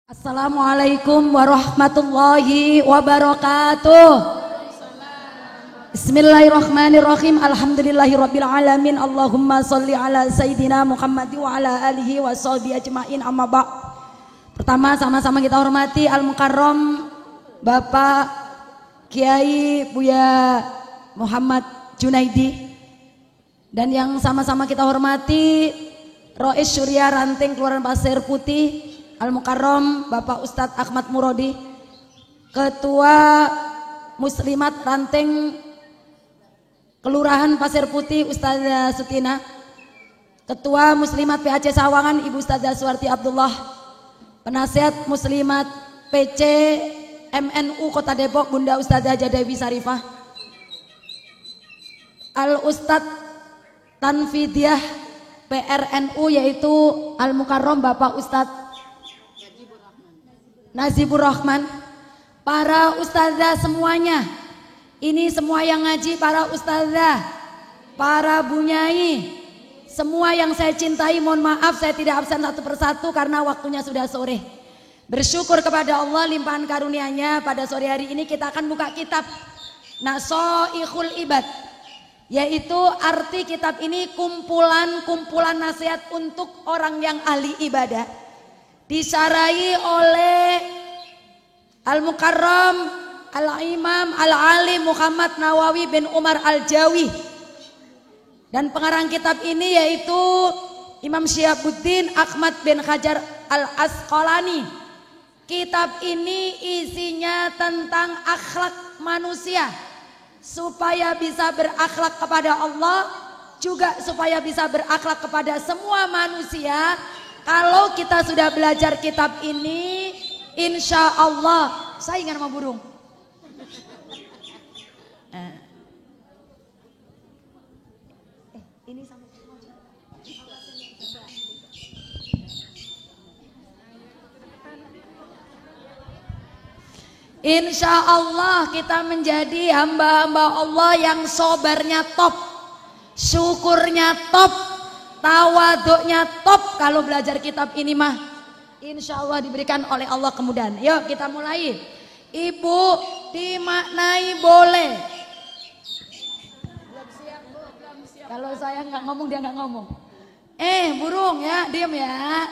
Assalamualaikum warahmatullahi wabarakatuh. Bismillahirrahmanirrahim. Alhamdulillahirabbil alamin. Allahumma shalli ala sayyidina Muhammad wa ala alihi wa sahbihi ajmain. Amma ba'. Pertama, sama-sama kita hormati Al-Mukarram Bapak Kiai Buya Muhammad Junaidi, dan yang sama-sama kita hormati Rois Surya Ranting Kelurahan Pasir Putih Al-Mukarram Bapak Ustadz Ahmad Murodi, Ketua Muslimat Ranting Kelurahan Pasir Putih Ustazah Sutina, Ketua Muslimat PAC Sawangan Ibu Ustazah Suwarti Abdullah, Penasihat Muslimat PC MNU Kota Depok Bunda Ustazah Jadewi Sarifah, Al-Ustadz Tanfidiyah PRNU yaitu Al-Mukarram Bapak Ustadz Nazibur Rahman, para ustazah semuanya, ini semua yang ngaji, para ustazah, para bunyai, semua yang saya cintai, mohon maaf saya tidak absen satu persatu karena waktunya sudah sore. Bersyukur kepada Allah limpahan karunia-Nya, pada sore hari ini kita akan buka kitab Nasoihul Ibad, yaitu arti kitab ini kumpulan nasihat untuk orang yang ahli ibadah. Disarai oleh Al-Mukarram Al-Imam Al-Alim Muhammad Nawawi bin Umar Al-Jawi, dan pengarang kitab ini yaitu Imam Syihabuddin Ahmad bin Hajar Al-Asqalani. Kitab ini isinya tentang akhlak manusia, supaya bisa berakhlak kepada Allah, juga supaya bisa berakhlak kepada semua manusia. Kalau kita sudah belajar kitab ini, insya Allah saingan sama burung. Ini sama. Insya Allah kita menjadi hamba-hamba Allah yang sobarnya top, syukurnya top, tawaduknya top. Kalau belajar kitab ini mah insya Allah diberikan oleh Allah kemudahan. Yuk kita mulai. Ibu dimaknai boleh. Kalau saya nggak ngomong dia nggak ngomong. Burung ya, diam ya.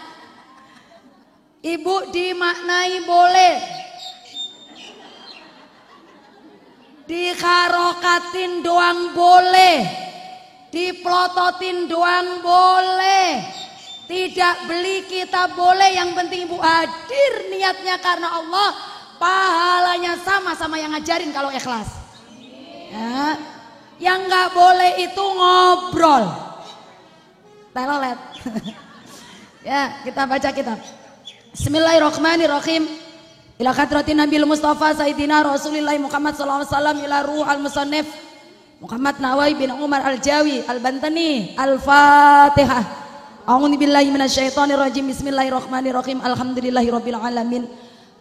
Ibu dimaknai boleh, dikarokatin doang boleh, diplototin doang boleh, tidak beli kita boleh, yang penting ibu hadir niatnya karena Allah, pahalanya sama yang ngajarin kalau ikhlas. Ya. Yang nggak boleh itu ngobrol, telolet. Ya, kita baca kitab. Bismillahirrahmanirrahim. Ila hadratin Nabil Mustafa Sayyidina Rasulillah Muhammad sallallahu alaihi wasallam, ila ruh al-musannif Muhammad Nawawi bin Umar Al-Jawi Al-Bantani. Al-Fatihah. A'udzu billahi minasyaitonir rajim. Bismillahirrahmanirrahim. Alhamdulillahirabbil alamin.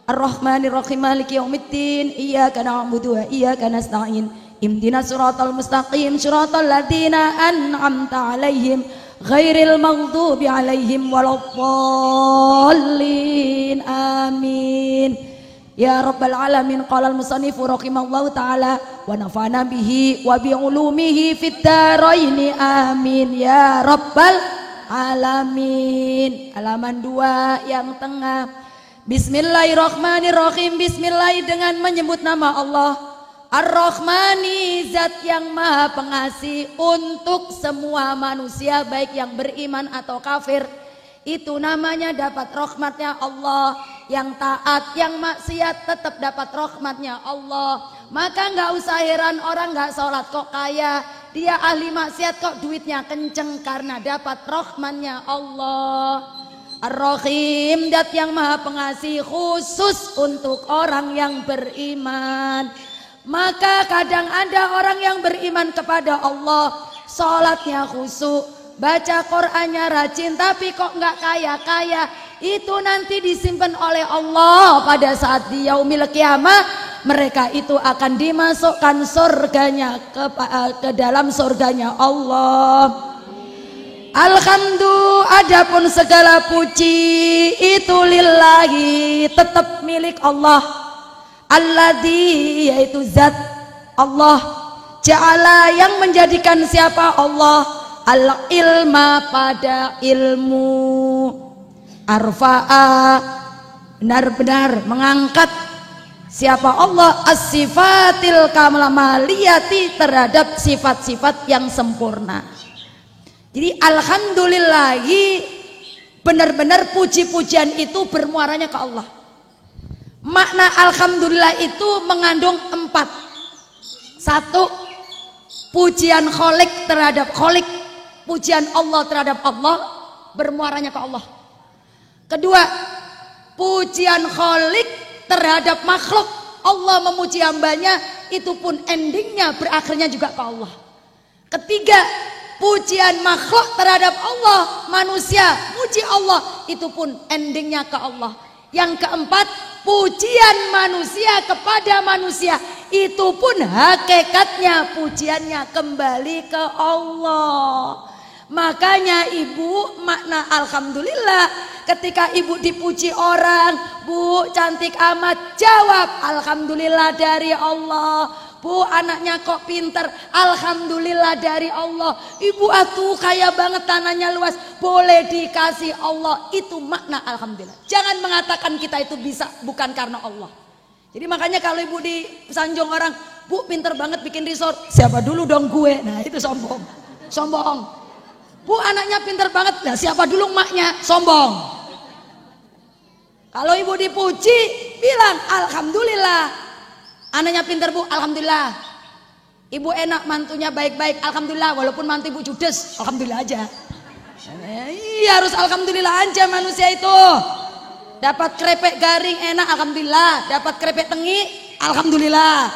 Arrahmanir rahim. Maliki yaumiddin. Iyyaka na'budu wa iyyaka nasta'in. Ihdinas siratal mustaqim. Siratal ladzina an'amta 'alaihim ghairil maghdubi 'alaihim waladdallin. Amin. Ya Rabbal Alamin. Qala al-musannifu rahimallahu ta'ala wa nafa'ana bihi wa bi ulumihi fid dharaini. Amin ya Rabbal Alamin. Halaman 2 yang tengah. Bismillahirrahmanirrahim. Bismillah dengan menyebut nama Allah Ar-Rahmani, zat yang maha pengasih untuk semua manusia, baik yang beriman atau kafir. Itu namanya dapat rahmatnya Allah. Yang taat, yang maksiat tetap dapat rahmatnya Allah. Maka nggak usah heran orang nggak sholat kok kaya, dia ahli maksiat kok duitnya kenceng, karena dapat rahmatnya Allah. Ar-Rahim, zat yang maha pengasih khusus untuk orang yang beriman. Maka kadang ada orang yang beriman kepada Allah, sholatnya khusyuk, baca Qur'annya rajin, tapi kok nggak kaya-kaya. Itu nanti disimpan oleh Allah pada saat di yaumil kiamah. Mereka itu akan dimasukkan surganya ke dalam surganya Allah. Alhamdulillah, adapun segala puji itu lillahi, tetap milik Allah. Alladzi, yaitu zat Allah, ja'ala, yang menjadikan siapa Allah, al ilma, pada ilmu, arfa'a, benar-benar mengangkat siapa Allah, as-sifatil kamaliyati, terhadap sifat-sifat yang sempurna. Jadi alhamdulillahi, benar-benar puji-pujian itu bermuaranya ke Allah. Makna alhamdulillah itu mengandung 4. 1, pujian kholik terhadap kholik, pujian Allah terhadap Allah, bermuaranya ke Allah. Kedua, pujian kholik terhadap makhluk, Allah memuji hambanya, itu pun endingnya berakhirnya juga ke Allah. Ketiga, pujian makhluk terhadap Allah, manusia puji Allah, itu pun endingnya ke Allah. Yang keempat, pujian manusia kepada manusia, itu pun hakikatnya pujiannya kembali ke Allah. Makanya ibu, makna alhamdulillah, ketika ibu dipuji orang, Bu cantik amat, jawab alhamdulillah dari Allah. Bu anaknya kok pinter, alhamdulillah dari Allah. Ibu atuh kaya banget, tanahnya luas, boleh dikasih Allah. Itu makna alhamdulillah. Jangan mengatakan kita itu bisa bukan karena Allah. Jadi makanya kalau ibu disanjung orang, Bu pinter banget bikin resort, siapa dulu dong gue. Nah itu sombong. Sombong. Bu anaknya pinter banget, nah siapa dulu maknya, sombong. Kalau ibu dipuji, bilang alhamdulillah. Anaknya pinter Bu, alhamdulillah. Ibu enak, mantunya baik-baik, alhamdulillah. Walaupun mantu ibu judes, alhamdulillah aja. Iya harus alhamdulillah aja manusia itu. Dapat krepek garing enak, alhamdulillah. Dapat krepek tengi, alhamdulillah.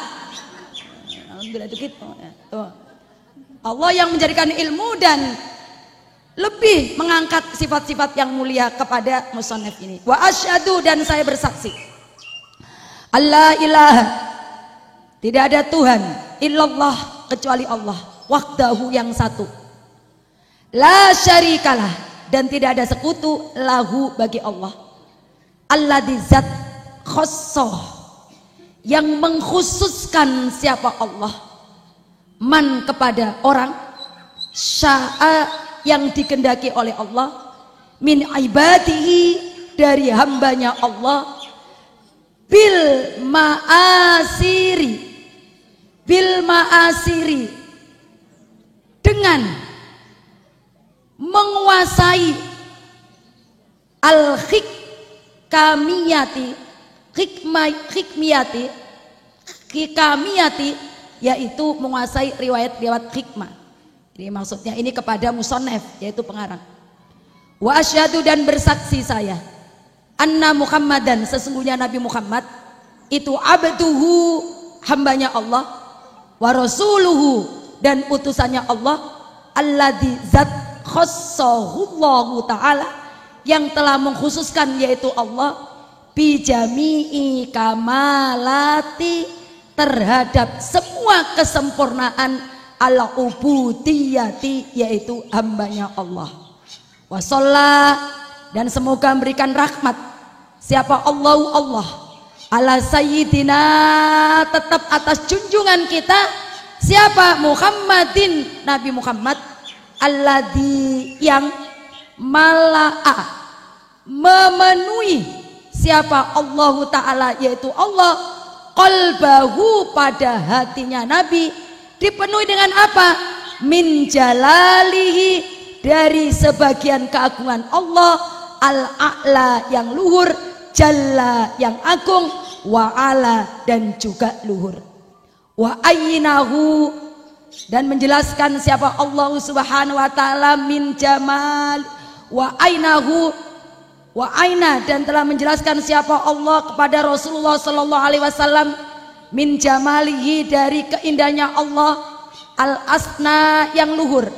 Alhamdulillah itu gitu. Tuh. Allah yang menjadikan ilmu dan lebih mengangkat sifat-sifat yang mulia kepada musannaf ini. Wa asyhadu, dan saya bersaksi, Allah ilaha, tidak ada Tuhan illallah, kecuali Allah, wahdahu, yang satu, la syarikalah, dan tidak ada sekutu, lahu, bagi Allah, alladzi zat khassoh, yang mengkhususkan siapa Allah, man, kepada orang, sya'a, yang dikehendaki oleh Allah, min ibadihi, dari hambanya Allah, bil ma'asiri, bil ma'asiri, dengan menguasai al hikmiyati, hikmiyati, yaitu menguasai riwayat-riwayat hikmah. Jadi maksudnya ini kepada musannaf, yaitu pengarang. Wa asyhadu, dan bersaksi saya, anna Muhammadan, sesungguhnya Nabi Muhammad itu abduhu, hambanya Allah, wa rasuluhu, dan utusannya Allah, alladzi zat khassahullahu ta'ala, yang telah mengkhususkan, yaitu Allah, bijami'i kamalati, terhadap semua kesempurnaan, ala ubudiyati, yaitu hambanya Allah. Wa shalla, dan semoga memberikan rahmat siapa Allah ala sayyidina, tetap atas junjungan kita, siapa, Muhammadin, Nabi Muhammad, alladzi, yang mala'a, memenuhi siapa Allah Ta'ala, yaitu Allah, qalbahu, pada hatinya Nabi, dipenuhi dengan apa? Min jalalihi, dari sebagian keagungan Allah, al-a'la, yang luhur, jalla, yang agung, wa'ala, dan juga luhur, wa ayyinahu, dan menjelaskan siapa Allah subhanahu wa ta'ala, min jamal, wa ainahu, wa aina, dan telah menjelaskan siapa Allah kepada Rasulullah sallallahu alaihi wasallam, min jamalihi, dari keindahnya Allah, al asna, yang luhur,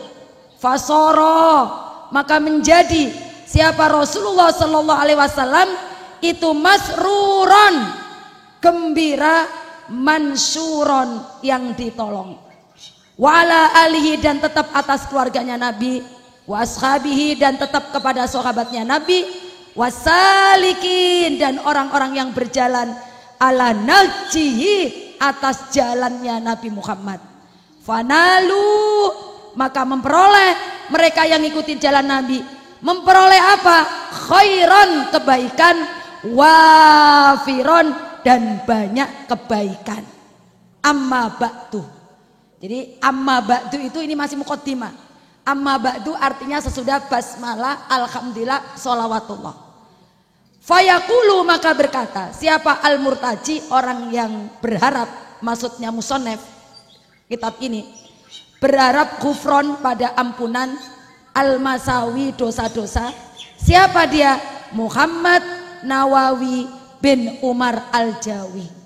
fasoro, maka menjadi siapa Rasulullah sallallahu alaihi wasallam itu masruron, gembira, mansuron, yang ditolong, wa ala alihi, dan tetap atas keluarganya Nabi, wa ashabihi dan tetap kepada sahabatnya Nabi, wasalikin dan orang-orang yang berjalan ala nahjihi atas jalannya Nabi Muhammad. Fanalu maka memperoleh mereka yang ikutin jalan Nabi, memperoleh apa? Khairan kebaikan, wafiron dan banyak kebaikan. Amma ba'du. Jadi amma ba'du itu ini masih muqaddimah. Amma ba'du artinya sesudah basmalah, alhamdulillah, sholawatullah. Fayaqulu maka berkata, siapa al-murtaji? Orang yang berharap, maksudnya musonef kitab ini, berharap ghufron pada ampunan al-masawi dosa-dosa. Siapa dia? Muhammad Nawawi bin Umar Al-Jawi.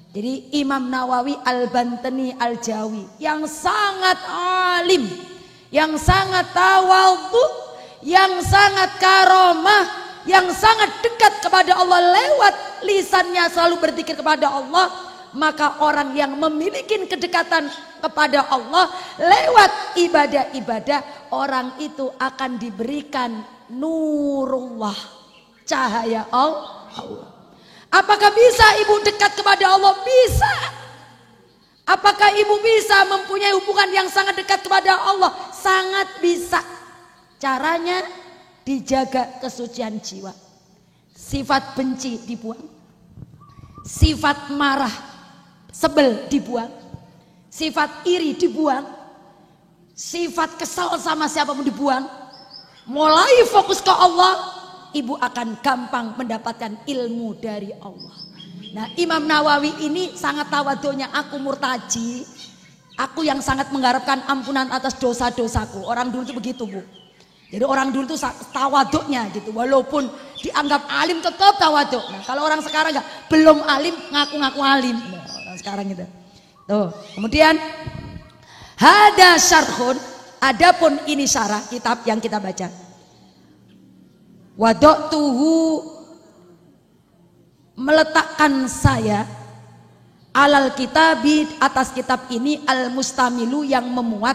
Jadi Imam Nawawi Al-Bantani Al-Jawi yang sangat alim, yang sangat tawadhu, yang sangat karomah, yang sangat dekat kepada Allah, lewat lisannya selalu berzikir kepada Allah. Maka orang yang memiliki kedekatan kepada Allah lewat ibadah-ibadah, orang itu akan diberikan nurullah, cahaya Allah. Apakah bisa ibu dekat kepada Allah? Bisa. Apakah ibu bisa mempunyai hubungan yang sangat dekat kepada Allah? Sangat bisa. Caranya dijaga kesucian jiwa. Sifat benci dibuang, sifat marah, sebel dibuang, sifat iri dibuang, sifat kesal sama siapapun dibuang. Mulai fokus ke Allah, ibu akan gampang mendapatkan ilmu dari Allah. Nah, Imam Nawawi ini sangat tawadhunya, aku murtaji, aku yang sangat mengharapkan ampunan atas dosa-dosaku. Orang dulu itu begitu, Bu. Jadi orang dulu itu tawadhunya gitu, walaupun dianggap alim tetap tawadhu. Nah, kalau orang sekarang enggak, belum alim ngaku-ngaku alim. Nah, orang sekarang gitu. Tuh, kemudian hada syarhun, adapun ini syarah kitab yang kita baca. Wada'tuhu meletakkan saya alal kitabi atas kitab ini al mustamilu yang memuat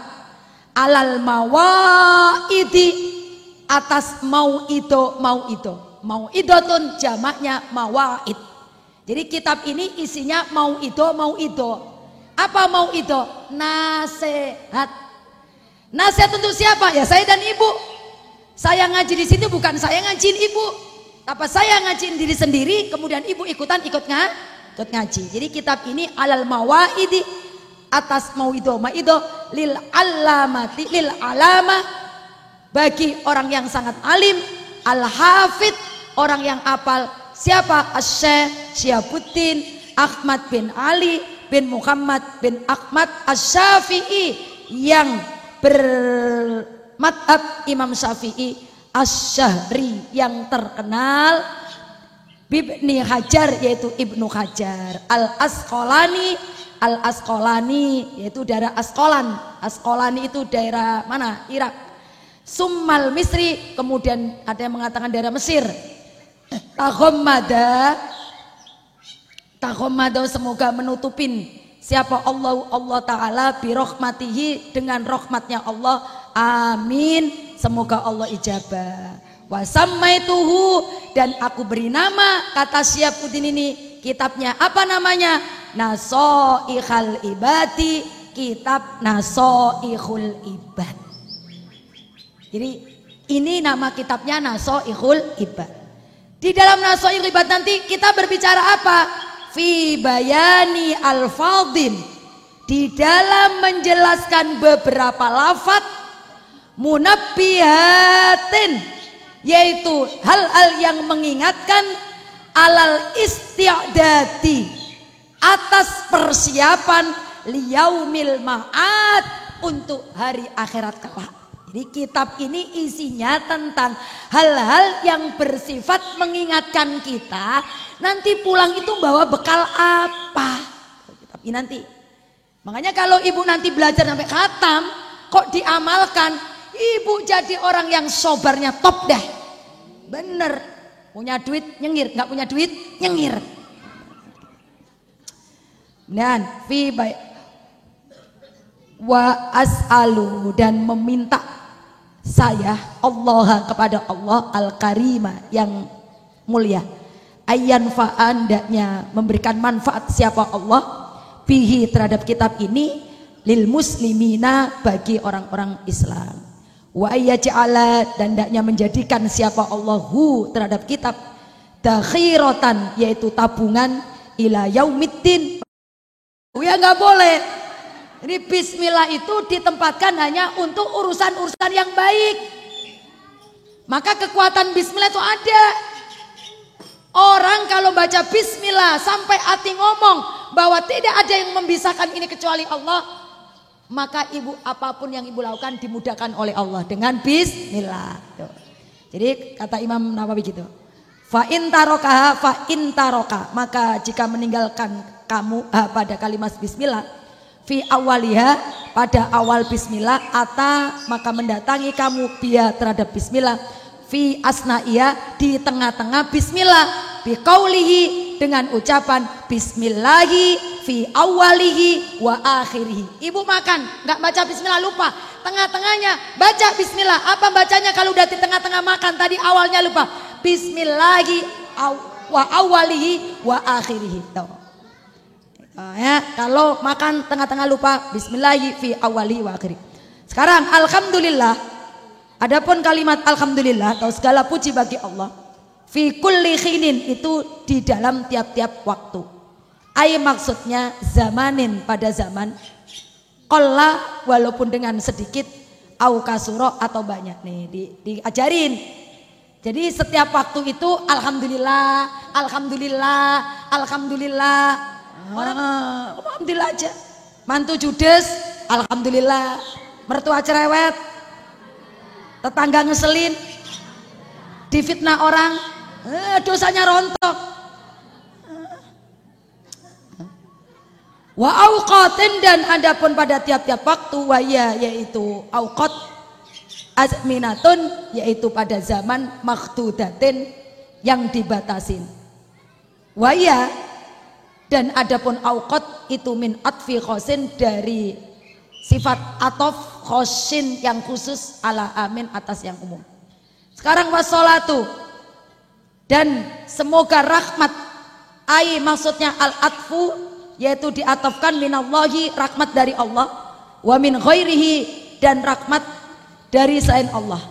alal mawaidi atas mau'ido. Mau'idotun jamaknya mawaid. Jadi kitab ini isinya mau'ido. Apa mau'ido? Nasihat. Nasihat untuk siapa? Ya saya dan ibu. Saya ngaji di sini bukan saya ngajiin ibu, apa saya ngajiin diri sendiri, kemudian ibu ikut ngaji. Jadi kitab ini alal mawaidi atas mau'ido lil alamati lil alamah bagi orang yang sangat alim, al hafid orang yang apal. Siapa? Asy-Syaikh Syihabuddin Ahmad bin Ali bin Muhammad bin Ahmad Asy-Syafi'i yang madhab Imam Syafi'i Asy-Syahri yang terkenal, Ibni Hajar yaitu Ibnu Hajar, Al-Asqalani yaitu daerah Asqalani itu daerah mana? Irak. Summal Misri, kemudian ada yang mengatakan daerah Mesir. Tahommada semoga menutupin siapa Allah Ta'ala birahmatihi dengan rahmatnya Allah. Amin. Semoga Allah ijabah. Wasammaituhu dan aku beri nama kata Syihabuddin ini, kitabnya apa namanya? Nasoihal Ibadi, kitab Nasoihul Ibad. Jadi ini nama kitabnya Nasoihul Ibad. Di dalam Nasoihul Ibad nanti kita berbicara apa? Fi bayani al-fadhin, di dalam menjelaskan beberapa lafadz munabbihatin, yaitu hal-hal yang mengingatkan alal isti'dadi, atas persiapan liyaumil ma'ad, untuk hari akhirat kelak. Jadi kitab ini isinya tentang hal-hal yang bersifat mengingatkan kita nanti pulang itu bawa bekal apa. Kitab ini nanti. Makanya kalau ibu nanti belajar sampai khatam kok diamalkan, ibu jadi orang yang sobarnya top dah. Bener. Punya duit nyengir, nggak punya duit nyengir. Dan fi baik wa as'alu, dan meminta saya Allah kepada Allah al-karima yang mulia, ayyan fa'andanya memberikan manfaat siapa Allah bihi terhadap kitab ini lil muslimina bagi orang-orang Islam, wa ayyaj'ala dan hendaknya menjadikan siapa Allahu terhadap kitab dakhiratan yaitu tabungan ila yaumiddin. Ya nggak boleh. Jadi bismillah itu ditempatkan hanya untuk urusan-urusan yang baik. Maka kekuatan bismillah itu ada. Orang kalau baca bismillah sampai hati ngomong bahwa tidak ada yang membisahkan ini kecuali Allah, maka ibu apapun yang ibu lakukan dimudahkan oleh Allah dengan bismillah. Tuh. Jadi kata Imam Nawawi gitu. Fa in taroka, maka jika meninggalkan kamu pada kalimat bismillah fi awaliha pada awal bismillah maka mendatangi kamu biya terhadap bismillah fi asnaiya di tengah-tengah bismillah bi qaulihi dengan ucapan bismillahi fi awalihi wa akhirihi. Ibu makan nggak baca bismillah lupa, tengah-tengahnya baca bismillah. Apa bacanya kalau udah di tengah-tengah makan tadi awalnya lupa? Bismillahi wa awalihi wa akhirihi. Ya, kalau makan tengah-tengah lupa bismillahi fi awali wa akhiri. Sekarang alhamdulillah. Adapun kalimat alhamdulillah atau segala puji bagi Allah fi kulli khinin itu di dalam tiap-tiap waktu. Ay maksudnya zamanin pada zaman qalla walaupun dengan sedikit au kasuro atau banyak nih diajarin. Jadi setiap waktu itu alhamdulillah, alhamdulillah, alhamdulillah. Alhamdulillah aja. Mantu judes, alhamdulillah. Mertua cerewet, tetangga ngeselin, difitnah orang, dosanya rontok. Wa auqatin dan adapun pada tiap-tiap waktu waya yaitu auqat azminatun yaitu pada zaman makhdudatin yang dibatasin. Waya dan adapun auqat itu min atfi khosin dari sifat atof khosin yang khusus ala amin atas yang umum. Sekarang wassolatu dan semoga rahmat ai maksudnya al atfu yaitu diatofkan minallahi rahmat dari Allah wa min ghairihi dan rahmat dari selain Allah.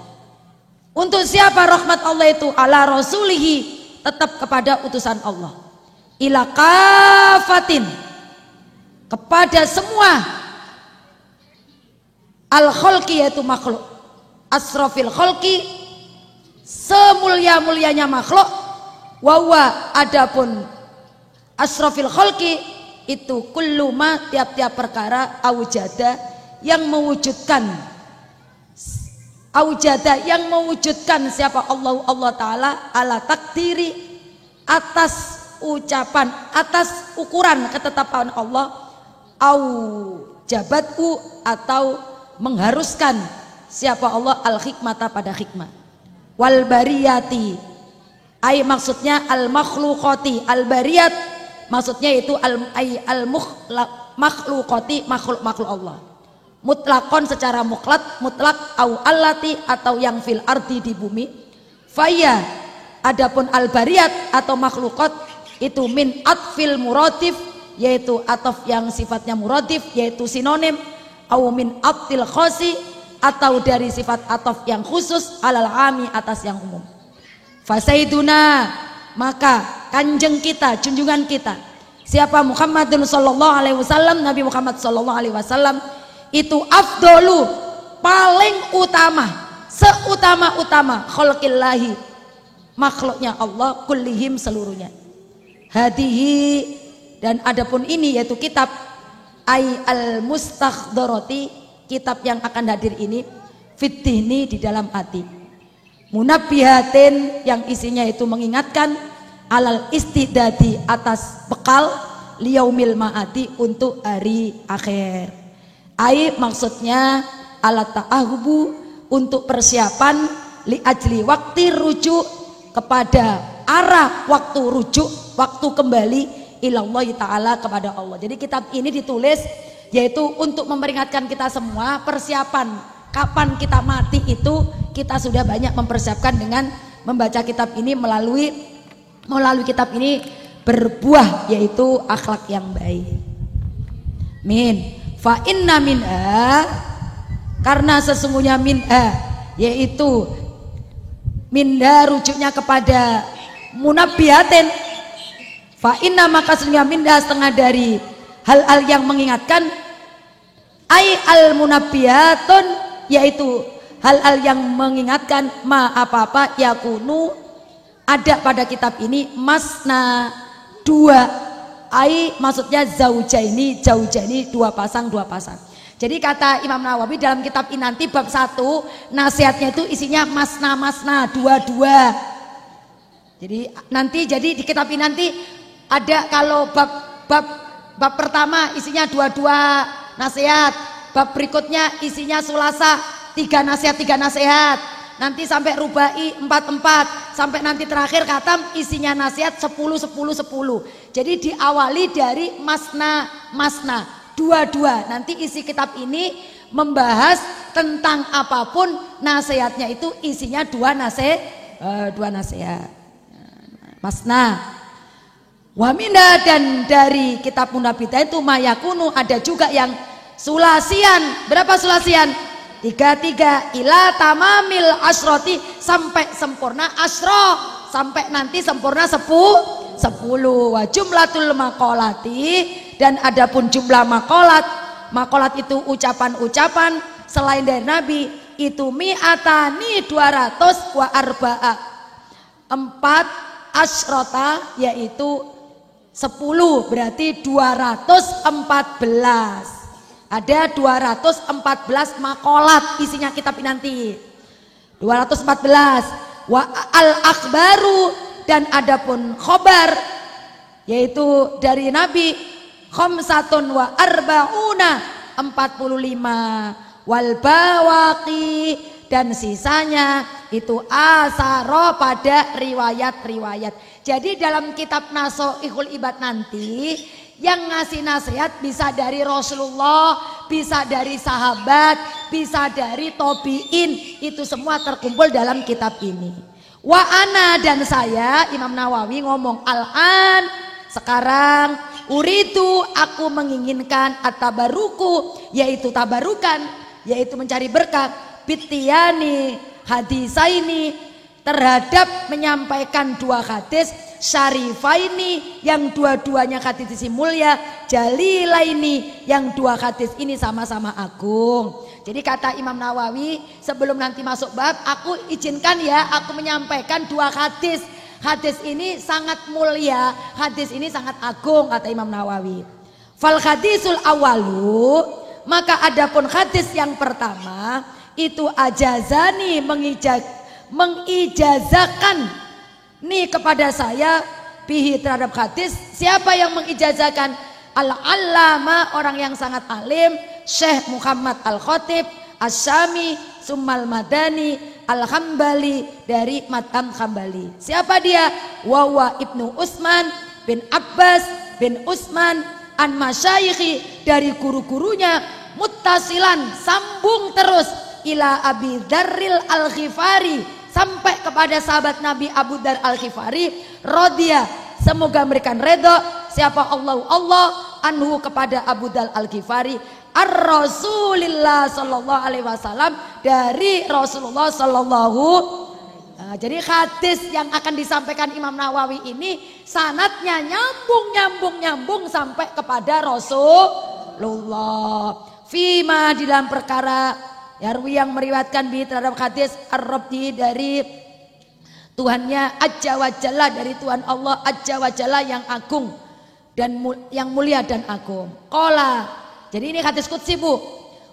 Untuk siapa rahmat Allah itu? Ala rasulihi tetap kepada utusan Allah. Ila kafatin kepada semua al khalqi yaitu makhluk asrofil khalqi semulia-mulianya makhluk wawa adapun asrofil khalqi itu kulluma tiap-tiap perkara aujada yang mewujudkan siapa Allah Ta'ala ala takdiri atas ucapan atas ukuran ketetapan Allah au jabatku atau mengharuskan siapa Allah al hikmata pada hikmah wal bariyati ay maksudnya al makhluqati al bariyat maksudnya itu al makhluqati makhluk Allah mutlakon secara mutlak au allati atau yang fil ardi di bumi faya adapun al bariyat atau makhluqat itu min atfil muradif yaitu atof yang sifatnya muradif yaitu sinonim au min atfil khosi atau dari sifat atof yang khusus alal ami atas yang umum. Fasaiduna maka kanjeng kita junjungan kita siapa Muhammadun sallallahu alaihi wasallam Nabi Muhammad sallallahu alaihi wasallam itu afdolu paling utama seutama-utama khalqillahi makhluknya Allah kullihim seluruhnya. Hadihi dan adapun ini yaitu kitab ay al mustakhdharati kitab yang akan hadir ini fitihni di dalam hati munabbihatin yang isinya itu mengingatkan alal istidadi atas bekal liyaumil ma'ati untuk hari akhir. Ay maksudnya alat ta'ahubu untuk persiapan li ajli waktu rujuk kepada arah waktu rujuk waktu kembali ilallah ta'ala kepada Allah. Jadi kitab ini ditulis yaitu untuk memperingatkan kita semua persiapan kapan kita mati itu kita sudah banyak mempersiapkan dengan membaca kitab ini, melalui kitab ini berbuah yaitu akhlak yang baik. Min fa inna minha, karena sesungguhnya minha yaitu minha rujuknya kepada munabbihatin, fa inna maka sesungguhnya minha setengah dari hal-hal yang mengingatkan, ai al munabbihatun yaitu hal-hal yang mengingatkan, ma apa-apa yakunu ada pada kitab ini, masna dua, ai maksudnya zaujaini dua pasang. Jadi kata Imam Nawawi dalam kitab ini nanti bab 1 nasihatnya itu isinya masna dua. Jadi di kitab ini nanti ada, kalau bab pertama isinya dua nasihat, bab berikutnya isinya sulasa 3 nasihat, nanti sampai rubai 4, sampai nanti terakhir khatam isinya nasihat 10. Jadi diawali dari masna dua. Nanti isi kitab ini membahas tentang apapun nasihatnya itu isinya 2 nasihat. Masna. Wamina, dan dari kitab munabbihatin itu mayakunu ada juga yang sulasian. Berapa sulasian? 3 ila tamamil asroti, sampai sempurna asro, sampai nanti sempurna 10. Wa jumlatul maqalati, dan adapun jumlah makolat itu ucapan-ucapan selain dari Nabi itu mi'atani 200 wa arba'a 4 asrota yaitu 10, berarti 214. Ada 214 makolat isinya kitab ini nanti. 214. Wa al-akhbaru, dan adapun khobar yaitu dari Nabi khamsatun wa arba'una 45. Wal bawaqi, dan sisanya itu asaro pada riwayat-riwayat. Jadi dalam kitab Nasoihul Ibad nanti yang ngasih nasihat bisa dari Rasulullah, bisa dari sahabat, bisa dari tabi'in, itu semua terkumpul dalam kitab ini. Wa ana, dan saya Imam Nawawi ngomong al-an sekarang, uridu aku menginginkan at-tabaruku yaitu tabarukan, yaitu mencari berkah, bitiyani hadisaini, terhadap menyampaikan 2 hadis syarifaini yang dua-duanya hadis isi mulia, jalilaini yang 2 hadis ini sama-sama agung. Jadi kata Imam Nawawi, sebelum nanti masuk bab, aku izinkan ya aku menyampaikan 2 hadis. Hadis ini sangat mulia, hadis ini sangat agung, kata Imam Nawawi. Fal hadisul awalu, maka adapun hadis yang pertama itu ajazani mengijazakan nih kepada saya bihi terhadap hadis. Siapa yang mengijazakan? Al-allama, orang yang sangat alim, Syekh Muhammad Al-Khatib As-Syami Summal Madani Al-Hambali, dari Madhab Hambali. Siapa dia? Wawa Ibnu Utsman bin Abbas bin Utsman an masyayikhi, dari guru-gurunya, muttasilan sambung terus ila Abi Dzarril Al-Ghifari, sampai kepada sahabat Nabi Abu Dzar Al-Ghifari, radhiya, semoga memberikan redha, siapa Allah anhu kepada Abu Dzar Al-Ghifari, ar-Rasulillah sallallahu alaihi wasallam, dari Rasulullah sallallahu. Jadi hadis yang akan disampaikan Imam Nawawi ini sanadnya nyambung sampai kepada Rasulullah. Fima, di dalam perkara Yarwi yang meriwayatkan bi terhadap hadis ar-Rabbi, dari Tuhannya Azza wa Jalla, dari Tuhan Allah Azza wa Jalla yang agung dan yang mulia dan agung. Qala, jadi ini hadis qudsi Bu.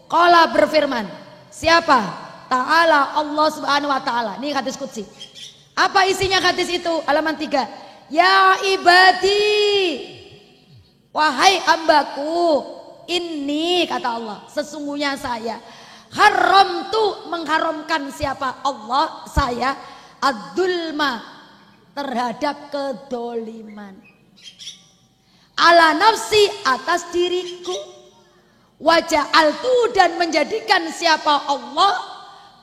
Qala berfirman, siapa? Ta'ala, Allah subhanahu wa ta'ala. Ini hadis qudsi. Apa isinya hadis itu? Halaman 3. Ya ibadi, wahai hambaku, ini kata Allah, sesungguhnya saya haramtu, mengharamkan siapa? Allah, saya, ad-dulma, terhadap kedoliman, ala nafsi, atas diriku, Waja'altu dan menjadikan siapa Allah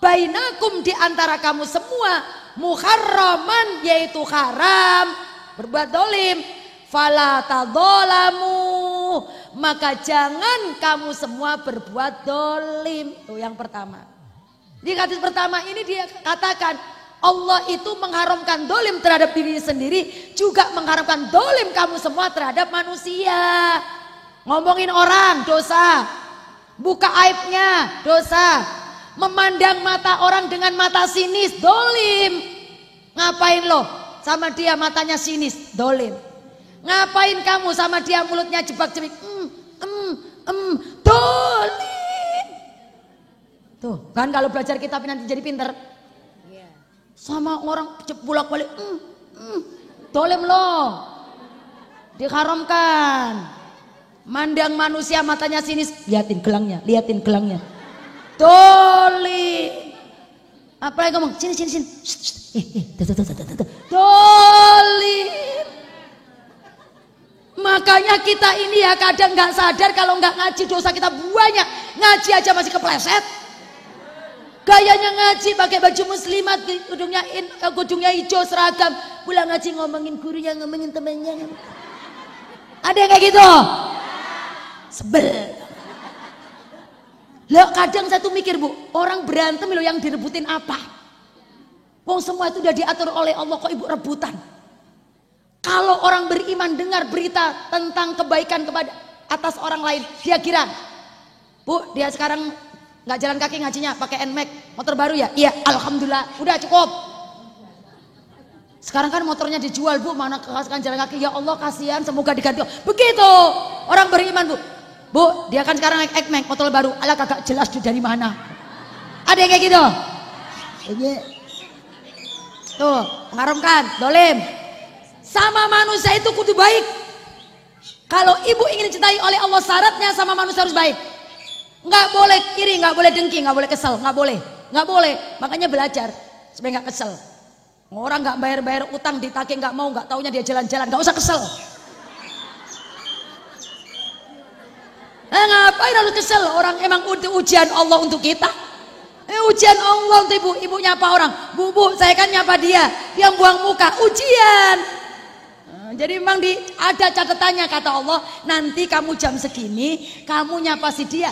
bainakum di antara kamu semua muharraman yaitu haram berbuat dolim fala tadzalamu maka jangan kamu semua berbuat dolim. Tuh yang pertama. Di hadis pertama ini dia katakan Allah itu mengharamkan dolim terhadap diri sendiri juga mengharamkan dolim kamu semua terhadap manusia. Ngomongin orang dosa, buka aibnya dosa, memandang mata orang dengan mata sinis dolim. Ngapain lo sama dia matanya sinis dolim. Ngapain kamu sama dia mulutnya jebak-jebik dolim. Tuh kan kalau belajar kitab nanti jadi pinter. Sama orang bolak-balik dolim lo diharamkan. Mandang manusia matanya sinis, liatin gelangnya dolim. Apalagi ngomong sini dolim. Makanya kita ini ya kadang nggak sadar kalau nggak ngaji dosa kita banyak. Ngaji aja masih kepleset. Gayanya ngaji pakai baju muslimat, kudungnya hijau seragam, pulang ngaji ngomongin gurunya, ngomongin temannya. Ada yang kayak gitu? Sebel. Loh kadang saya tuh mikir bu, orang berantem loh yang direbutin apa? Wong semua itu udah diatur oleh Allah kok ibu rebutan. Kalau orang beriman dengar berita tentang kebaikan kepada atas orang lain, dia kira, bu dia sekarang nggak jalan kaki ngajinya pakai NMAX, motor baru ya? Iya, alhamdulillah, udah cukup. Sekarang kan motornya dijual bu, mana kan jalan kaki? Ya Allah kasihan, semoga diganti. Begitu orang beriman bu. Bu, dia kan sekarang naik NMAX, motor baru. Alah kagak jelas dari mana. Ada yang kayak gitu? Tuh, mengharamkan, dolim. Sama manusia itu kudu baik. Kalau ibu ingin dicintai oleh Allah syaratnya sama manusia harus baik. Nggak boleh kiri, nggak boleh dengki, nggak boleh kesel, nggak boleh. Makanya belajar supaya nggak kesel. Orang nggak bayar utang ditagih nggak mau, nggak taunya dia jalan-jalan, nggak usah kesel. Ngapain harus kesel? Orang emang ujian Allah untuk kita. Ujian Allah untuk ibu. Ibu nyapa orang, bu saya kan nyapa dia buang muka, ujian. Jadi memang ada catatannya kata Allah, nanti kamu jam segini kamu nyapa si dia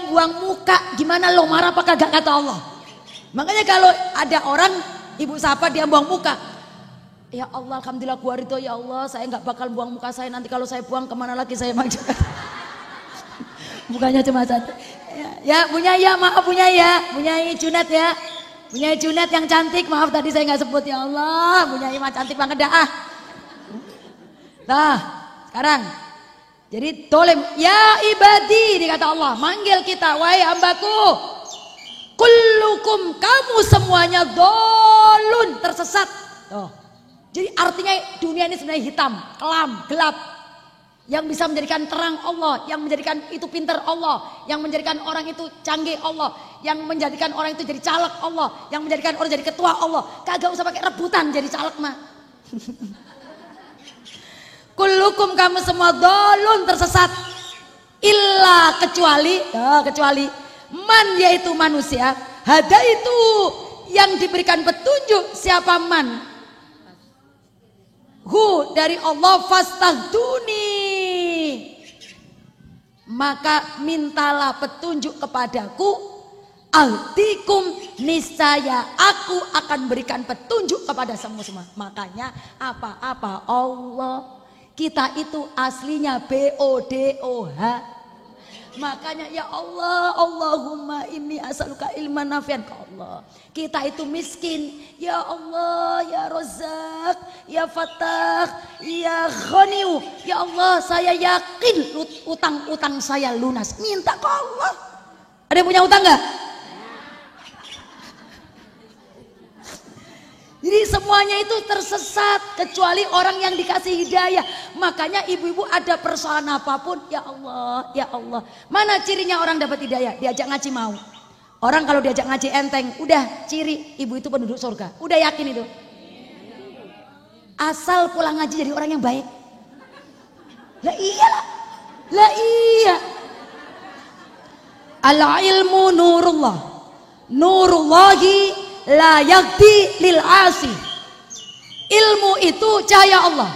buang muka, gimana lo marah apa kagak kata Allah. Makanya kalau ada orang ibu sapa dia buang muka, ya Allah alhamdulillah gua ridho ya Allah, saya nggak bakal buang muka saya, nanti kalau saya buang kemana lagi saya maju. Mukanya cuma satu. Ya punya ya, maaf punya Junet ya. Punya Junet yang cantik, maaf tadi saya nggak sebut ya Allah. Punya mah cantik banget dah. Nah, sekarang jadi dolim ya ibadi dikata Allah, manggil kita wahai hambaku. Kullukum kamu semuanya dolun tersesat. Oh. Jadi artinya dunia ini sebenarnya hitam, kelam, gelap. Yang bisa menjadikan terang Allah, yang menjadikan itu pintar Allah, yang menjadikan orang itu canggih Allah, yang menjadikan orang itu jadi caleg Allah, yang menjadikan orang jadi ketua Allah. Kagak usah pakai rebutan jadi caleg mah. Kullukum kamu semua dolun tersesat, illa kecuali man yaitu manusia, hada itu yang diberikan petunjuk siapa man hu dari Allah fastahduni, maka mintalah petunjuk kepadaku, ahdikum niscaya aku akan berikan petunjuk kepada semua. Makanya apa-apa Allah, kita itu aslinya BODOH. Makanya ya Allah, Allahumma inni as'aluka ilman nafian. Allah, kita itu miskin. Ya Allah, ya Razzaq, ya Fattah, ya Ghaniu. Ya Allah, saya yakin utang-utang saya lunas. Minta ke Allah. Ada yang punya utang enggak? Jadi semuanya itu tersesat kecuali orang yang dikasih hidayah. Makanya ibu-ibu ada persoalan apapun, ya Allah, ya Allah. Mana cirinya orang dapat hidayah? Diajak ngaji mau. Orang kalau diajak ngaji enteng, udah ciri ibu itu penduduk surga. Udah yakin itu. Asal pulang ngaji jadi orang yang baik. Lah iyalah. Lah iya. Al-ilmu nurullah. Nurullahi la yakti lil asi. Ilmu itu cahaya Allah.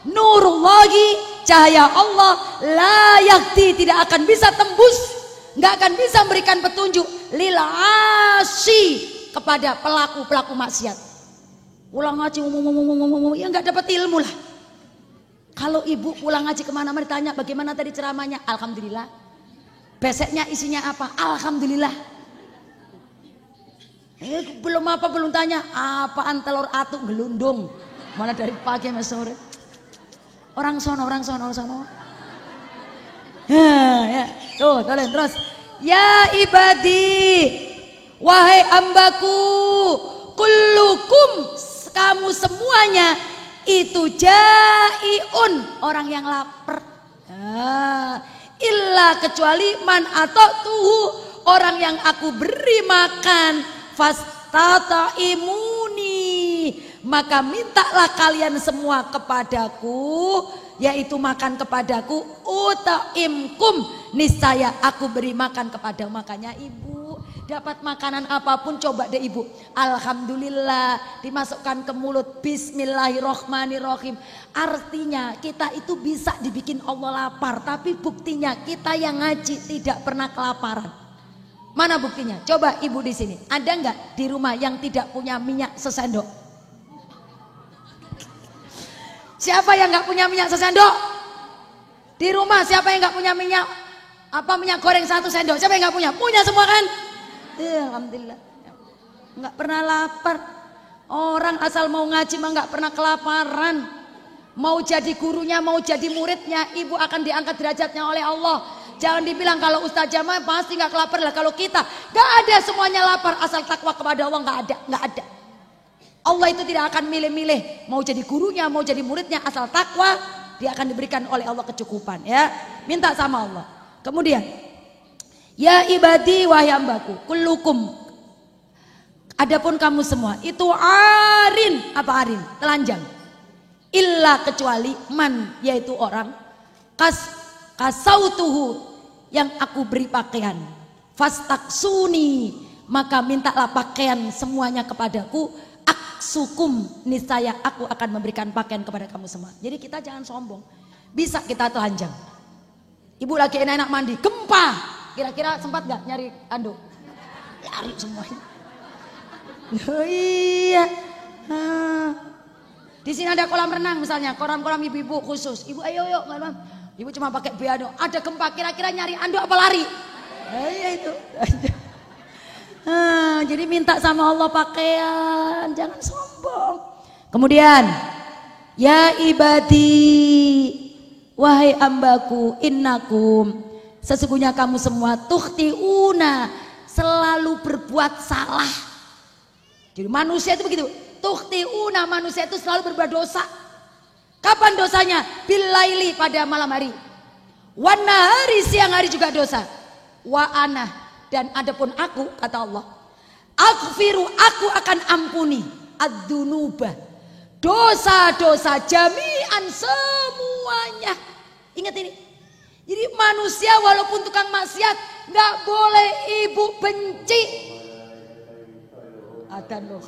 Nurullahi, cahaya Allah, la yakti, tidak akan bisa tembus, nggak akan bisa memberikan petunjuk lil asi, kepada pelaku-pelaku maksiat. Pulang ngaji ya nggak dapat ilmu lah. Kalau ibu pulang ngaji kemana-mana ditanya bagaimana tadi ceramahnya, alhamdulillah. Beseknya isinya apa? Alhamdulillah. Belum tanya apaan telur atuk gelundung. Mana dari pagi sampai sore. Orang sono. Ya. Tuh, terus. Ya ibadi, wahai ambaku, kullukum, kamu semuanya itu jaiun, orang yang lapar. Illa kecuali man atau tuhu, orang yang aku beri makan, fastata'imuni, maka mintalah kalian semua kepadaku, yaitu makan kepadaku, utaimkum, niscaya aku beri makan kepada. Makanya ibu dapat makanan apapun coba deh ibu, alhamdulillah, dimasukkan ke mulut, bismillahirrohmanirrohim. Artinya kita itu bisa dibikin Allah lapar, tapi buktinya kita yang ngaji tidak pernah kelaparan. Mana buktinya? Coba ibu di sini, ada nggak di rumah yang tidak punya minyak sesendok? Siapa yang nggak punya minyak sesendok? Di rumah siapa yang nggak punya minyak? Minyak goreng 1 sendok? Siapa yang nggak punya? Punya semua kan? Alhamdulillah. Nggak pernah lapar. Orang asal mau ngaji mah nggak pernah kelaparan. Mau jadi gurunya, mau jadi muridnya, ibu akan diangkat derajatnya oleh Allah. Jangan dibilang kalau ustazah mah pasti nggak kelaparan lah. Kalau kita nggak ada, semuanya lapar, asal takwa kepada Allah nggak ada. Allah itu tidak akan milih-milih, mau jadi gurunya, mau jadi muridnya, asal takwa dia akan diberikan oleh Allah kecukupan, ya. Minta sama Allah. Kemudian, ya ibadi wahai hambaku, kullukum, adapun kamu semua itu arin, apa arin? Telanjang. Illa kecuali man, yaitu orang kasautuhu, yang aku beri pakaian, fastaksuni, maka mintalah pakaian semuanya kepadaku, aksukum, niscaya aku akan memberikan pakaian kepada kamu semua. Jadi kita jangan sombong, bisa kita telanjang. Ibu lagi enak-enak mandi, gempa, kira-kira sempat gak nyari anduk? Lari semuanya. Oh iya. Di sini ada kolam renang misalnya, kolam-kolam ibu-ibu khusus. Ibu ayo yuk, ibu cuma pakai biado. Ada gempa, kira-kira nyari anduk apa lari? Iya itu. Jadi minta sama Allah pakaian, jangan sombong. Kemudian, ya ibadi, wahai ambaku, innakum, sesungguhnya kamu semua tukhtiuna, selalu berbuat salah. Jadi manusia itu begitu, tukhtiuna, manusia itu selalu berbuat dosa. Kapan dosanya? Billaili, pada malam hari. Wan nahari, siang hari juga dosa. Wa ana, dan adapun aku, kata Allah, aghfiru, aku akan ampuni ad-dunuba, dosa-dosa jami'an, semuanya. Ingat ini. Jadi manusia walaupun tukang maksiat nggak boleh ibu benci. Adan loh.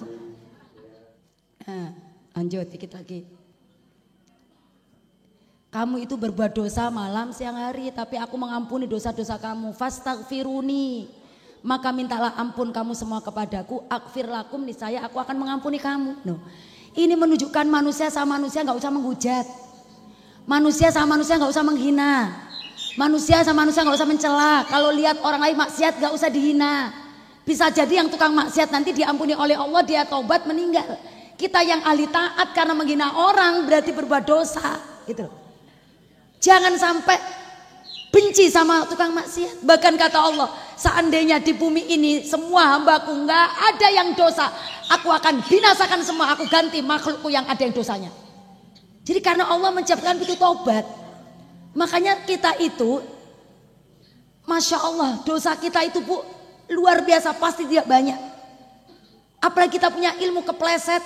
Lanjut dikit lagi. Kamu itu berbuat dosa malam siang hari, tapi aku mengampuni dosa-dosa kamu. Fastaghfiruni, maka mintalah ampun kamu semua kepadaku. Aghfir lakum, niscaya aku akan mengampuni kamu. No. Ini menunjukkan manusia sama manusia nggak usah menghujat. Manusia sama manusia nggak usah menghina. Manusia sama manusia nggak usah mencela. Kalau lihat orang lain maksiat nggak usah dihina. Bisa jadi yang tukang maksiat nanti diampuni oleh Allah, dia taubat meninggal. Kita yang ahli taat karena menghina orang berarti berbuat dosa, gitu loh. Jangan sampai benci sama tukang maksiat. Bahkan kata Allah, seandainya di bumi ini semua hambaku nggak ada yang dosa, aku akan binasakan semua, aku ganti makhlukku yang ada yang dosanya. Jadi karena Allah menciptakan pintu taubat, makanya kita itu, Masya Allah, dosa kita itu bu luar biasa, pasti tidak banyak. Apalagi kita punya ilmu kepleset,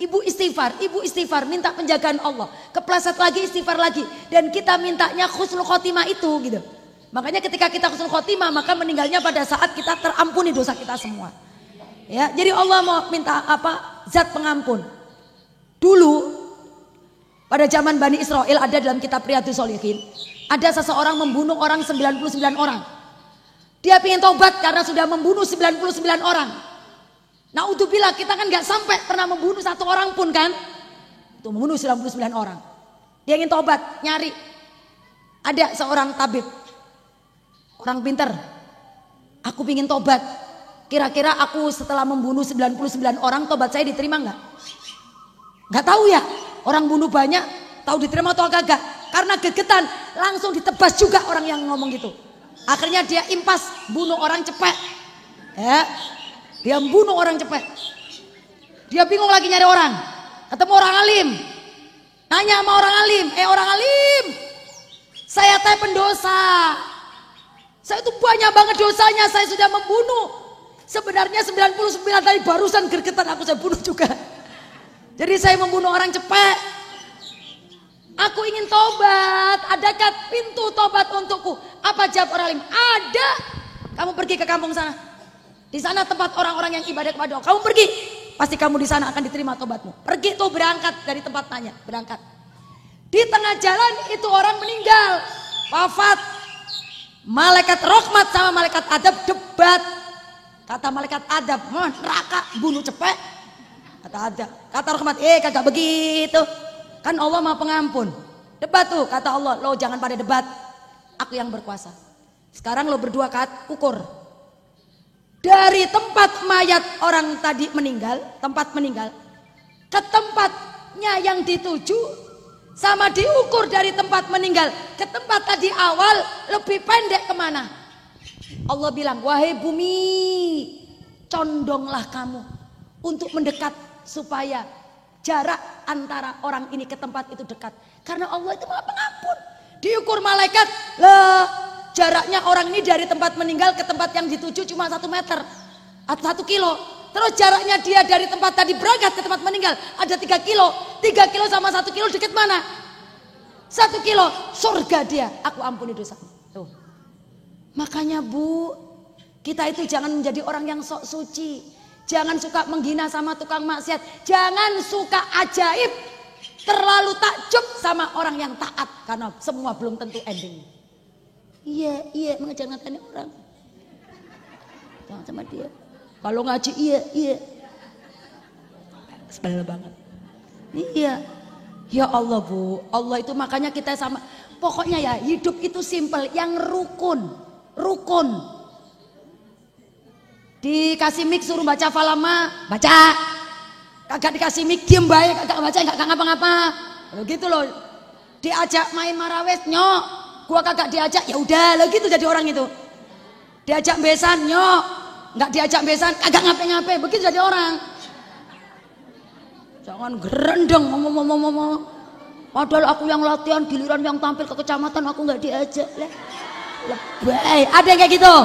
ibu istighfar, minta penjagaan Allah, kepleset lagi, istighfar lagi, dan kita mintanya husnul khotimah itu, gitu. Makanya ketika kita husnul khotimah, maka meninggalnya pada saat kita terampuni dosa kita semua. Ya, jadi Allah mau minta apa? Zat pengampun. Dulu pada zaman Bani Israel ada dalam kitab Riyadhus Shalihin, ada seseorang membunuh orang 99 orang. Dia ingin tobat karena sudah membunuh 99 orang. Naudzubillah, kita kan nggak sampai pernah membunuh satu orang pun kan? Itu membunuh 99 orang. Dia ingin tobat, nyari. Ada seorang tabib, orang pinter. Aku ingin tobat. Kira-kira aku setelah membunuh 99 orang, tobat saya diterima nggak? Nggak tahu ya. Orang bunuh banyak, tahu diterima atau kagak? Karena gegetan, langsung ditebas juga orang yang ngomong gitu. Akhirnya dia impas, bunuh orang cepet. Ya, dia bunuh orang cepet. Dia bingung lagi nyari orang. Ketemu orang alim. Nanya sama orang alim, orang alim, saya teh pendosa. Saya itu banyak banget dosanya, saya sudah membunuh. Sebenarnya 99 tadi barusan gergetan aku saya bunuh juga. Jadi saya membunuh orang cepet. Aku ingin tobat. Adakah pintu tobat untukku? Apa jawab orang alim? Ada. Kamu pergi ke kampung sana. Di sana tempat orang-orang yang ibadah kepada Allah. Kamu pergi. Pasti kamu di sana akan diterima tobatmu. Pergi tuh, berangkat dari tempat tanya. Berangkat. Di tengah jalan itu orang meninggal. Wafat. Malaikat rahmat sama malaikat adab debat. Kata malaikat adab, neraka bunuh cepet. Kata rahmat, kagak begitu. Kan Allah Maha Pengampun. Debat tuh, kata Allah, lo jangan pada debat. Aku yang berkuasa. Sekarang lo berdua ukur. Dari tempat mayat orang tadi meninggal, ke tempatnya yang dituju, sama diukur dari tempat meninggal ke tempat tadi awal, lebih pendek kemana? Allah bilang, wahai bumi, condonglah kamu untuk mendekat supaya jarak antara orang ini ke tempat itu dekat. Karena Allah itu Maha Pengampun. Diukur malaikat, jaraknya orang ini dari tempat meninggal ke tempat yang dituju cuma 1 meter atau 1 kilo. Terus jaraknya dia dari tempat tadi berangkat ke tempat meninggal ada 3 kilo. 3 kilo sama 1 kilo dekat mana? 1 kilo, surga dia. Aku ampuni dosamu. Tuh. Makanya Bu, kita itu jangan menjadi orang yang sok suci. Jangan suka menghina sama tukang maksiat. Jangan suka ajaib. Terlalu takjub sama orang yang taat. Karena semua belum tentu ending. Iya, mengejar-ngejarin orang. Jangan sama dia. Kalau ngaji iya. Sebel banget. Iya. Ya Allah Bu. Allah itu makanya kita sama. Pokoknya ya hidup itu simple. Yang rukun. Dikasih mic suruh baca falama, baca. Kagak dikasih mic diem baik, kagak baca, kagak ngapa-ngapa. Begitu loh. Diajak main marawis, nyok. Gua kagak diajak, ya udah, lo gitu jadi orang itu. Diajak besan, nyok. Nggak diajak besan, kagak ngapain-ngapain, begitu jadi orang. Jangan gerendeng ngomong. Padahal aku yang latihan, giliran yang tampil ke kecamatan aku nggak diajak. Lebay, ada yang kayak gitu.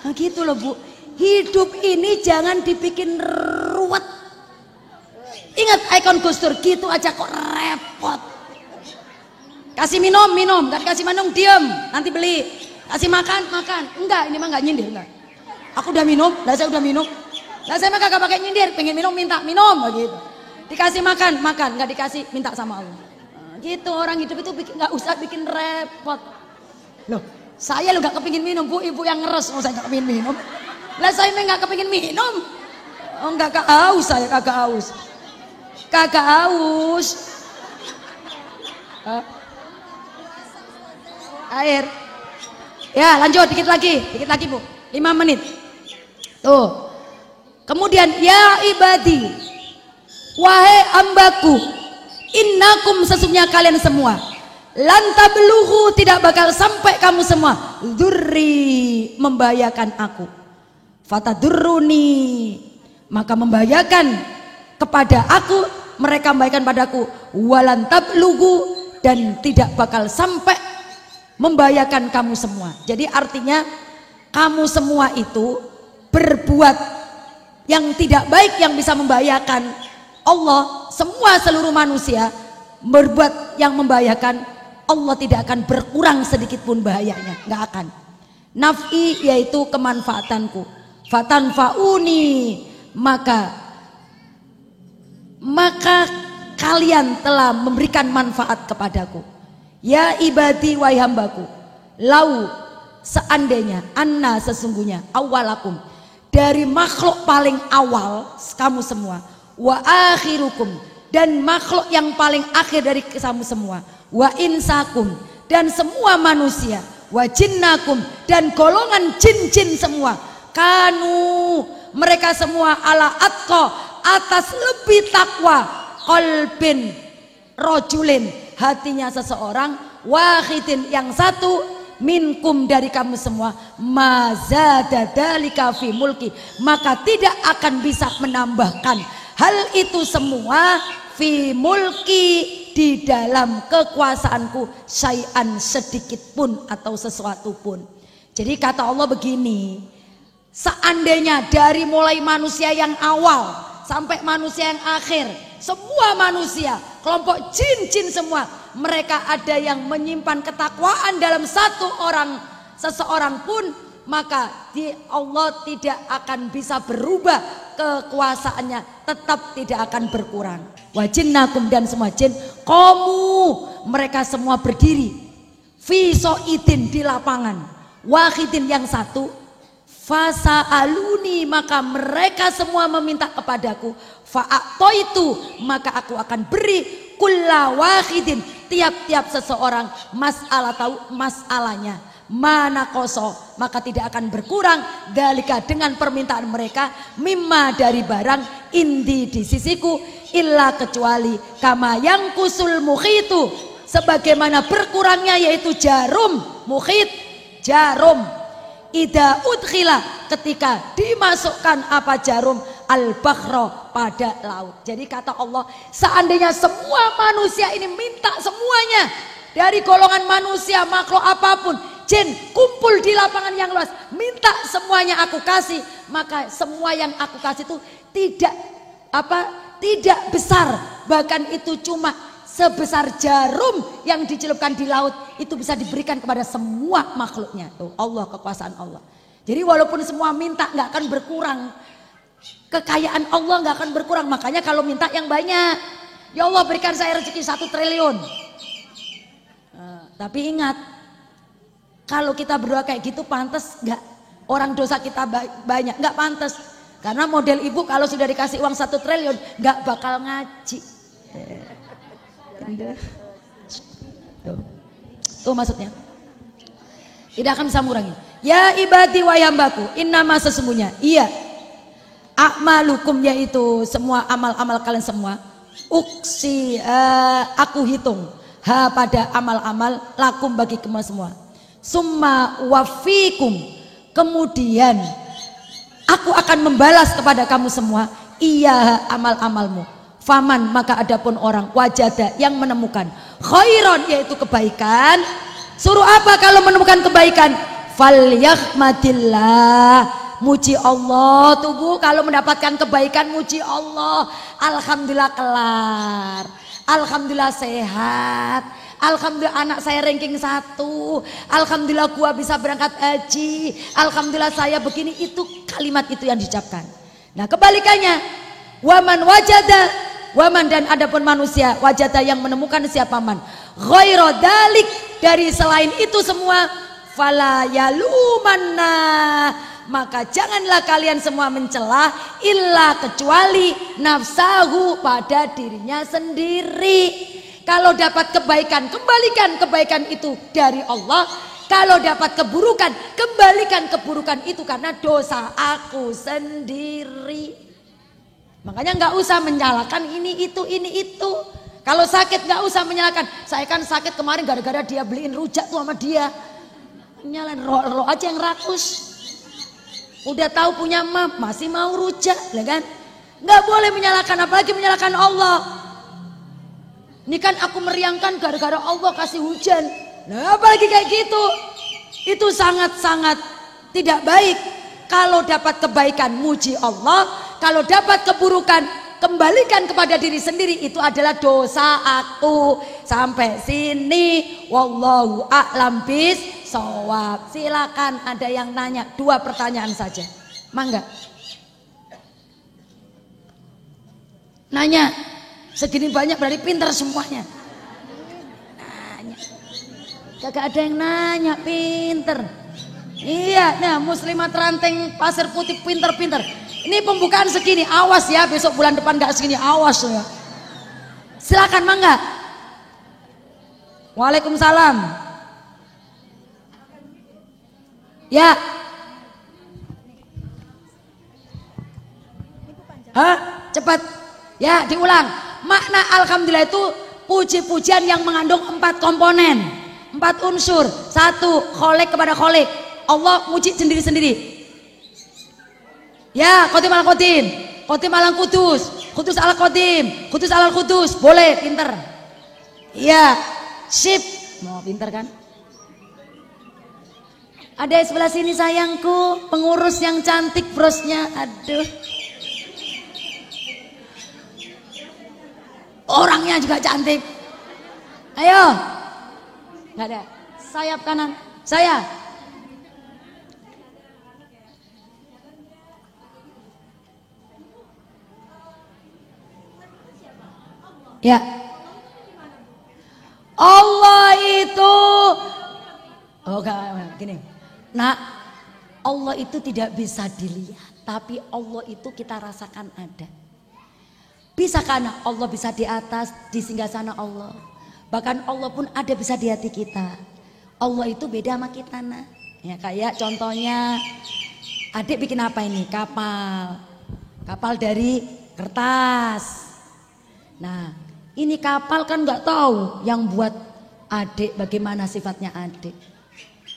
Nah gitu loh Bu. Hidup ini jangan dibikin ruwet. Ingat ikon Gus Dur, gitu aja kok repot. Kasih minum, gak dikasih minum diem, nanti beli. Kasih makan, enggak, ini mah gak nyindir enggak. Aku udah minum, saya udah minum. Saya mah kagak pakai nyindir, pengen minum minta minum begitu. Dikasih makan, gak dikasih minta sama Allah. Nah, gitu orang hidup itu gak usah bikin repot. Loh, saya lo gak kepingin minum Bu, ibu yang ngeres, saya gak kepingin minum. Lah saya memang gak kepingin minum. Oh enggak haus, saya kagak haus. Air. Ya lanjut dikit lagi Bu, 5 menit. Tuh. Kemudian ya ibadi, wahai ambaku, innakum sesungguhnya kalian semua lantabluhu tidak bakal sampai kamu semua dzurri membahayakan aku, fatadurruni maka membahayakan kepada aku, mereka membahayakan padaku, walantabluhu dan tidak bakal sampai membahayakan kamu semua. Jadi artinya kamu semua itu berbuat yang tidak baik yang bisa membahayakan Allah, semua seluruh manusia berbuat yang membahayakan Allah tidak akan berkurang sedikit pun bahayanya, nggak akan. Naf'i yaitu kemanfaatanku, fatanfauni maka kalian telah memberikan manfaat kepadaku. Ya ibadi wahai hambaku, lau seandainya anna sesungguhnya awalakum dari makhluk paling awal kamu semua, wa akhirukum dan makhluk yang paling akhir dari kamu semua, wa insakum dan semua manusia, wa jinnakum dan golongan jin-jin semua, kanu mereka semua ala atqa atas lebih takwa qalbin rojulin hatinya seseorang, wahidin yang satu, minkum dari kamu semua, mazada dalika fi mulki maka tidak akan bisa menambahkan hal itu semua fi mulki di dalam kekuasaanku syai'an sedikit pun atau sesuatu pun. Jadi kata Allah begini, seandainya dari mulai manusia yang awal sampai manusia yang akhir, semua manusia, kelompok jin-jin semua, mereka ada yang menyimpan ketakwaan dalam seseorang pun, maka Allah tidak akan bisa berubah kekuasaannya, tetap tidak akan berkurang. Wa jinnakum dan semua jin, qamu mereka semua berdiri, fi so'idin di lapangan, wahidin yang satu, fasa'aluni maka mereka semua meminta kepadaku, fa'atoitu maka aku akan beri kulla wahidin tiap-tiap seseorang masalahnya, mana koso maka tidak akan berkurang dalika dengan permintaan mereka, mimma dari barang indi di sisiku, illa kecuali kama yang kusul mukhitu sebagaimana berkurangnya yaitu jarum, mukhit jarum, ida udkhila ketika dimasukkan apa jarum, al-bakhra pada laut. Jadi kata Allah, seandainya semua manusia ini minta semuanya, dari golongan manusia, makhluk apapun, jin, kumpul di lapangan yang luas, minta semuanya aku kasih, maka semua yang aku kasih itu tidak besar, bahkan itu cuma sebesar jarum yang dicelupkan di laut, itu bisa diberikan kepada semua makhluknya. Tuh Allah, kekuasaan Allah. Jadi walaupun semua minta nggak akan berkurang, kekayaan Allah nggak akan berkurang. Makanya kalau minta yang banyak, ya Allah berikan saya rezeki 1 triliun. Tapi ingat, kalau kita berdoa kayak gitu pantas nggak? Orang dosa kita banyak, nggak pantas. Karena model ibu kalau sudah dikasih uang 1 triliun nggak bakal ngaji. Tuh maksudnya tidak akan bisa mengurangi. Ya ibadi wa yambaku, innama sesungguhnya iya a'malukum yaitu semua amal-amal kalian semua, uksi aku hitung ha pada amal-amal lakum bagi kamu semua, summa wafikum kemudian aku akan membalas kepada kamu semua iya amal-amalmu. Faman maka adapun orang wajada yang menemukan khairon yaitu kebaikan, suruh apa kalau menemukan kebaikan, falyahmadillah muji Allah. Tubuh kalau mendapatkan kebaikan muji Allah, alhamdulillah kelar, alhamdulillah sehat, alhamdulillah anak saya ranking 1, alhamdulillah gua bisa berangkat haji, alhamdulillah saya begini. Itu kalimat itu yang diucapkan. Nah kebalikannya, waman wajada, waman dan adapun manusia wajada yang menemukan siapa man ghairu dalik dari selain itu semua, fala yalumanna maka janganlah kalian semua mencela illa kecuali nafsahu pada dirinya sendiri. Kalau dapat kebaikan, kembalikan kebaikan itu dari Allah. Kalau dapat keburukan, kembalikan keburukan itu karena dosa aku sendiri. Makanya nggak usah menyalahkan ini itu. Kalau sakit nggak usah menyalahkan. Saya kan sakit kemarin gara-gara dia beliin rujak tuh sama dia. Nyalain roh aja yang rakus. Udah tahu punya map masih mau rujak, ya kan? Nggak boleh menyalahkan, apalagi menyalahkan Allah. Ini kan aku meriangkan gara-gara Allah kasih hujan. Nah, apalagi kayak gitu. Itu sangat-sangat tidak baik. Kalau dapat kebaikan muji Allah, kalau dapat keburukan kembalikan kepada diri sendiri, itu adalah dosa aku. Sampai sini wallahu a'lam bis-shawab. Silakan ada yang nanya, 2 pertanyaan saja. Mangga. Nanya. Segini banyak berarti pintar semuanya. Nanya. Kagak ada yang nanya, pinter. Iya, nah muslimat ranting Pasir Putih pinter-pinter. Ini pembukaan segini, awas ya besok bulan depan gak segini, awas ya. Silakan mangga. Waalaikumsalam. Ya. Hah? Cepat. Ya, diulang. Makna alhamdulillah itu puji-pujian yang mengandung 4 komponen, 4 unsur. 1, kholik kepada kholik. Allah muji sendiri-sendiri. Ya, Qadim al Qadim, Qadim al Qudus, Qudus al Qadim, Qudus al Qudus, boleh, pinter. Iya, sip, mau pinter kan? Ada di sebelah sini sayangku, pengurus yang cantik brosnya, aduh. Orangnya juga cantik. Ayo, nggak ada. Sayap kanan, saya. Ya. Allah itu gini. Nah, Allah itu tidak bisa dilihat, tapi Allah itu kita rasakan ada. Bisa karena Allah bisa di atas, di singgasana Allah. Bahkan Allah pun ada bisa di hati kita. Allah itu beda sama kita, nah. Ya kayak contohnya adik bikin apa ini? Kapal. Kapal dari kertas. Nah, ini kapal kan nggak tahu yang buat adik bagaimana sifatnya adik.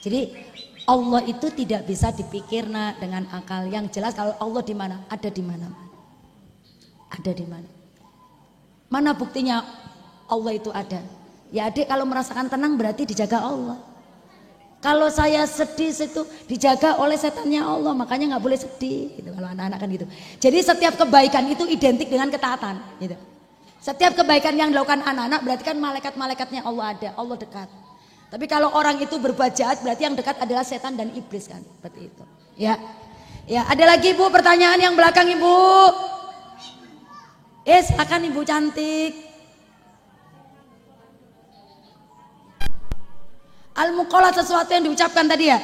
Jadi Allah itu tidak bisa dipikir dengan akal. Yang jelas kalau Allah di mana? Ada di mana? Ada di mana? Mana buktinya Allah itu ada? Ya adik kalau merasakan tenang berarti dijaga Allah. Kalau saya sedih itu dijaga oleh setannya Allah, makanya nggak boleh sedih. Gitu, kalau anak-anak kan gitu. Jadi setiap kebaikan itu identik dengan ketaatan. Gitu. Setiap kebaikan yang dilakukan anak-anak berarti kan malaikat-malaikatnya Allah ada, Allah dekat. Tapi kalau orang itu berbuat jahat berarti yang dekat adalah setan dan iblis kan, seperti itu. Ya, ya ada lagi Bu pertanyaan yang belakang Ibu. Silakan Ibu cantik. Al-muqalat sesuatu yang diucapkan tadi ya.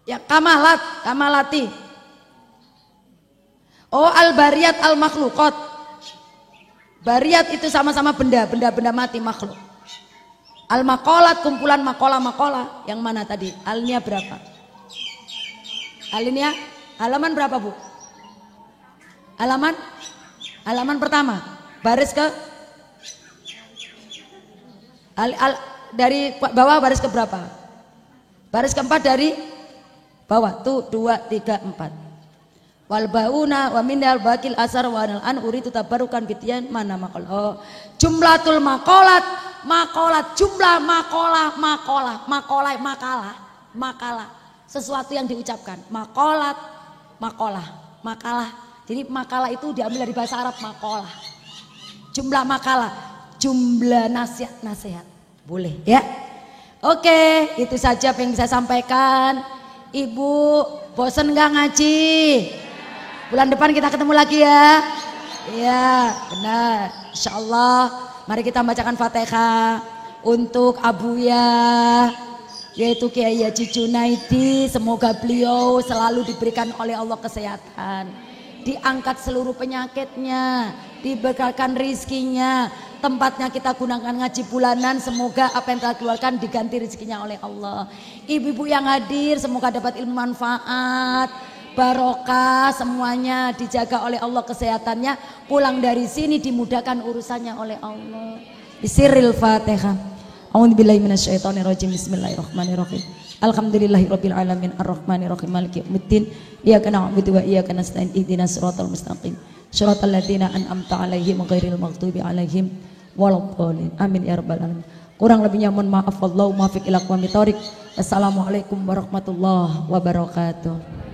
Ya kamalat, kamalati. Oh al-bariyat al-makhluqat. Bariyat itu sama-sama benda mati makhluk. Al-maqalat kumpulan makola. Yang mana tadi? Alnya berapa? Alinea halaman berapa Bu? Halaman pertama. Baris ke dari bawah baris ke berapa? Baris keempat dari bawah. Tuh 2, 3, 4. Wal bauna wa minal bakil asar wa anal an uritu tabarukan bitian mana maqal. Oh, jumlatul maqalat jumlah makalah sesuatu yang diucapkan. Makalah. Jadi makalah itu diambil dari bahasa Arab makalah. Jumlah makalah, jumlah nasihat. Boleh ya? Oke, itu saja yang bisa sampaikan. Ibu, bosen nggak ngaji? Bulan depan kita ketemu lagi ya. Iya, benar. Insyaallah. Mari kita bacakan Fatihah untuk Abuya, yaitu Kiai Haji Junaidi. Semoga beliau selalu diberikan oleh Allah kesehatan, diangkat seluruh penyakitnya, diberkahkan rizkinya. Tempatnya kita gunakan ngaji bulanan, semoga apa yang telah keluarkan diganti rezekinya oleh Allah. Ibu-ibu yang hadir semoga dapat ilmu manfaat, barokah, semuanya dijaga oleh Allah kesehatannya. Pulang dari sini dimudahkan urusannya oleh Allah. Bisiril Fatihah. A'udzubillahi minasyaitonirrajim. Bismillahirrahmanirrahim. Alhamdulillahirabbil alamin arrahmanirrahim maliki yaumiddin. Iyyaka na'budu wa iyyaka nasta'in ihdinas siratal mustaqim. Shiratal ladzina an'amta 'alaihim ghairil maghdubi 'alaihim waladdallin. Amin ya rabbal alamin. Kurang lebihnya mohon maaf. Wallahu muwaffiq ila aqwamit thoriq. Assalamualaikum warahmatullahi wabarakatuh.